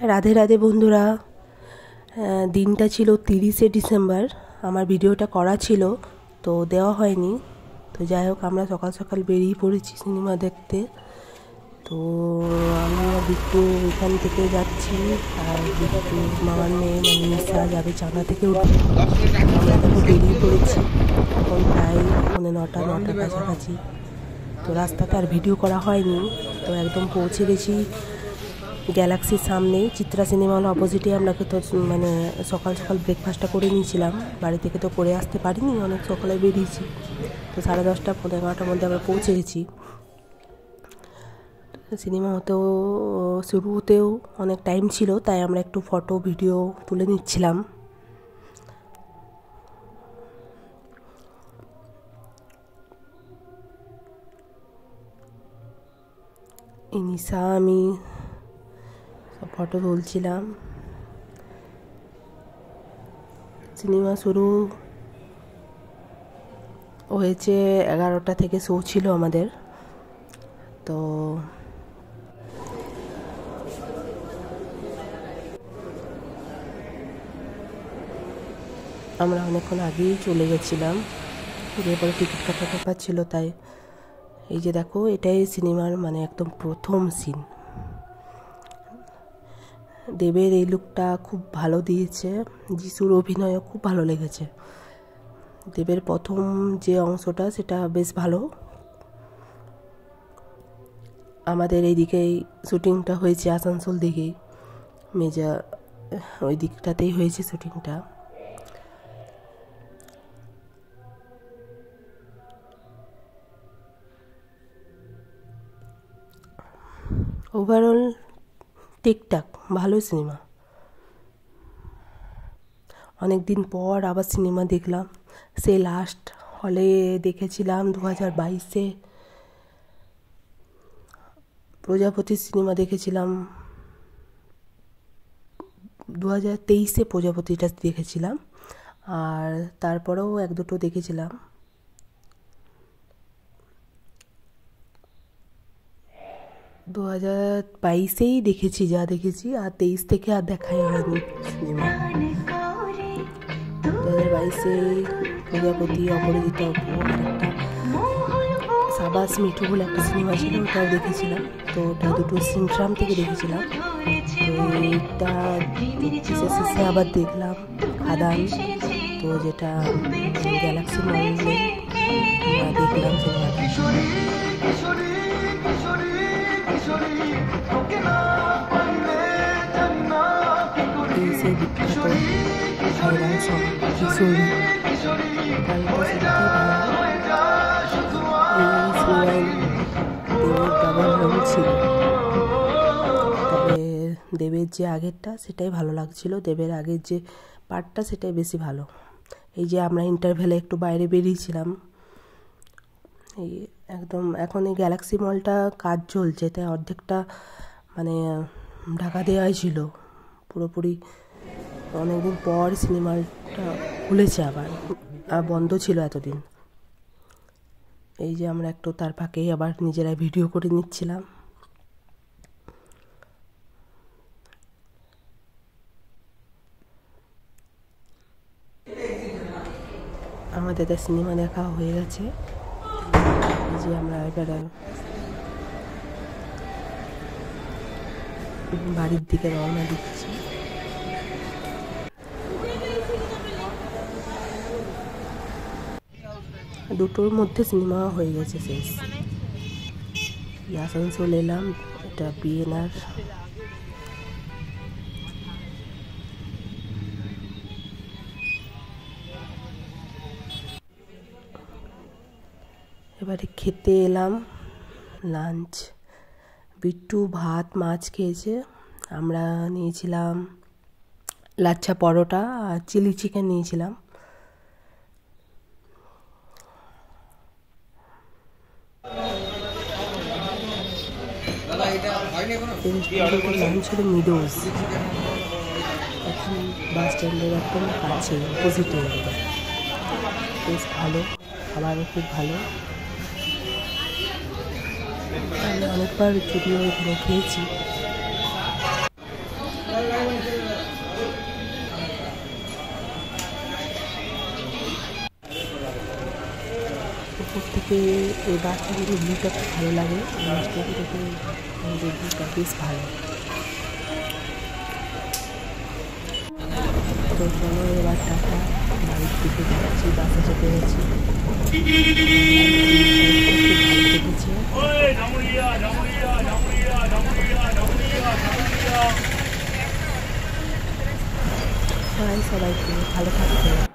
রাধে রাধে বন্ধুরা। দিনটা ছিল 30শে ডিসেম্বর। আমার ভিডিওটা করা ছিল তো দেওয়া হয়নি। তো যাই হোক, আমরা সকাল সকাল বেরিয়ে পড়েছি সিনেমা দেখতে। তো আমি আর বিট্টু এখান থেকে যাচ্ছি, আর বিট্টু মামার মেয়ে মানে নিশা যাবে চাঁদা থেকে উঠবে। আমরা দেখো বেরিয়ে পড়েছি, এখন প্রায় 9টার কাছাকাছি। তো রাস্তাতে আর ভিডিও করা হয়নি। তো একদম পৌঁছে গেছি গ্যালাক্সির সামনেই, চিত্রা সিনেমা হল অপোজিটে। আপনাকে তো মানে সকাল সকাল ব্রেকফাস্টটা করে নিয়েছিলাম, বাড়ি থেকে তো করে আসতে পারিনি, অনেক সকালে বেরিয়েছি। তো 10:30 11টার মধ্যে আমরা পৌঁছে গেছি। সিনেমা শুরু হতেও অনেক টাইম ছিল, তাই আমরা একটু ফটো ভিডিও তুলে নিচ্ছিলাম। নিশা আমি সব ফটো তুলছিলাম। সিনেমা শুরু হয়েছে 11টা থেকে শো ছিল আমাদের। তো আমরা অনেকক্ষণ আগেই চলে গেছিলাম, এরপরে টিকিট কাটার ব্যাপার ছিল। তাই এই যে দেখো, এটাই সিনেমার মানে একদম প্রথম সিন। দেবের এই লুকটা খুব ভালো দিয়েছে, যিশুর অভিনয়ও খুব ভালো লেগেছে। দেবের প্রথম যে অংশটা সেটা বেশ ভালো। আমাদের এইদিকেই শুটিংটা হয়েছে, আসানসোল দিকেই, মেজা ওই দিকটাতেই হয়েছে শুটিংটা। ওভারঅল ঠিকঠাক, ভালো সিনেমা। অনেক দিন পর আবার সিনেমা দেখলাম। সে লাস্ট হলে দেখেছিলাম 2022-এ প্রজাপতি সিনেমা দেখেছিলাম, 2023-এ প্রজাপতিটা দেখেছিলাম, আর তারপরেও 1-2টো দেখেছিলাম। দু 2022-এই দেখেছি যা দেখেছি, আর 23 থেকে আর দেখাই হয়নি সিনেমা। 2022-এ প্রজাপতি, অপরাজিতা, একটা সাবাস মিঠু বলে একটা সিনেমা ছিল, ওটাও দেখেছিলাম। তো ওটা দুটো সিনট্রাম থেকে দেখেছিলাম। তো এইটা শেষে আবার দেখলাম খাদান, তো যেটা গ্যালাক্সি মলে আমরা দেখলাম সিনেমাটা। এই সেই বিখ্যাত ভাইরাল সং কিশোরী, গানটা সত্যি ভালো। এই সিনেমায় দেবের ডাবল রোল ছিল, তবে দেবের যে আগেরটা সেটাই ভালো লাগছিল। দেবের আগের যে পার্টটা সেটাই বেশি ভালো। এই যে আমরা ইন্টারভেলে একটু বাইরে বেরিয়েছিলাম, এই একদম এখন এই গ্যালাক্সি মলটা কাজ চলছে, তাই অর্ধেকটা মানে ঢাকা দেওয়াই ছিল পুরোপুরি। অনেকদিন পর সিনেমাটা খুলেছে আবার, আর বন্ধ ছিল এতদিন। এই যে আমরা একটু তার ফাঁকেই আবার নিজেরাই ভিডিও করে নিচ্ছিলাম। আমাদের সিনেমা দেখা হয়ে গেছে। এই যে আমরা এবারে বাড়ির দিকে রওনা দিচ্ছি। দুটোর মধ্যে সিনেমা হয়ে গেছে শেষ। আসানসোল এলাম, এটা বিএনআর। এবারে খেতে এলাম লাঞ্চ। বিট্টু ভাত মাছ খেয়েছে, আমরা নিয়েছিলাম লাচ্ছা পরোটা আর চিলি চিকেন নিয়েছিলাম। রেস্টুরেন্টের নাম ছিল মিডোজ, এখন বাস স্ট্যান্ডের একদম কাছে অপোজিটে। বেশ ভালো, খাবারও খুব ভালো। আমি অনেকবার যদিও এখানে খেয়েছি। উপর থেকে এই বাসটা কিন্তু ভিউটা খুব ভালো লাগে, স্টেশন থেকে ভিউটা বেশ ভালো। তো চলো এবার টাটা, বাড়ির দিকে যাচ্ছি, বাসে চেপে গেছি। সবাইকে ভালো থাকবে।